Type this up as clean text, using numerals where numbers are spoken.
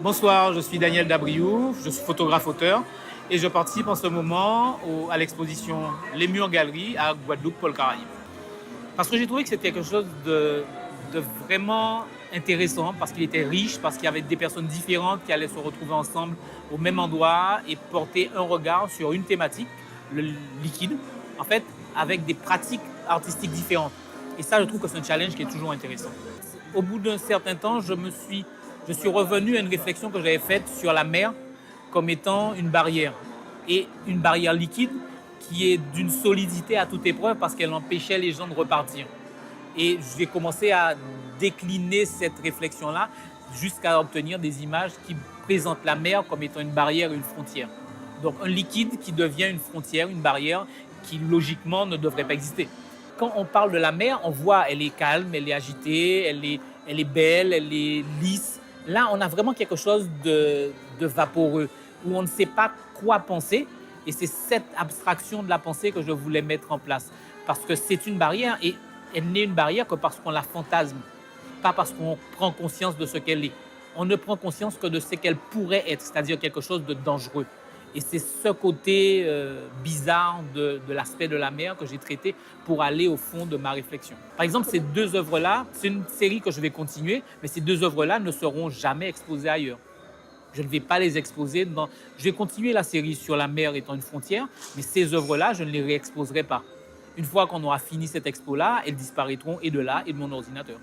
Bonsoir, je suis Daniel Dabriou, je suis photographe-auteur et je participe en ce moment à l'exposition Les Murs Galeries à Guadeloupe, Pôle Caraïbes. Parce que j'ai trouvé que c'était quelque chose de vraiment intéressant, parce qu'il était riche, parce qu'il y avait des personnes différentes qui allaient se retrouver ensemble au même endroit et porter un regard sur une thématique, le liquide, en fait, avec des pratiques artistiques différentes. Et ça, je trouve que c'est un challenge qui est toujours intéressant. Au bout d'un certain temps, je suis revenu à une réflexion que j'avais faite sur la mer comme étant une barrière. Et une barrière liquide qui est d'une solidité à toute épreuve parce qu'elle empêchait les gens de repartir. Et j'ai commencé à décliner cette réflexion-là jusqu'à obtenir des images qui présentent la mer comme étant une barrière, une frontière. Donc un liquide qui devient une frontière, une barrière qui logiquement ne devrait pas exister. Quand on parle de la mer, on voit elle est calme, elle est agitée, elle est belle, elle est lisse. Là, on a vraiment quelque chose de vaporeux, où on ne sait pas quoi penser. Et c'est cette abstraction de la pensée que je voulais mettre en place. Parce que c'est une barrière, et elle n'est une barrière que parce qu'on la fantasme, pas parce qu'on prend conscience de ce qu'elle est. On ne prend conscience que de ce qu'elle pourrait être, c'est-à-dire quelque chose de dangereux. Et c'est ce côté bizarre de l'aspect de la mer que j'ai traité pour aller au fond de ma réflexion. Par exemple, ces deux œuvres-là, c'est une série que je vais continuer, mais ces deux œuvres-là ne seront jamais exposées ailleurs. Je ne vais pas les exposer dans... Je vais continuer la série sur la mer étant une frontière, mais ces œuvres-là, je ne les réexposerai pas. Une fois qu'on aura fini cette expo-là, elles disparaîtront et de là et de mon ordinateur.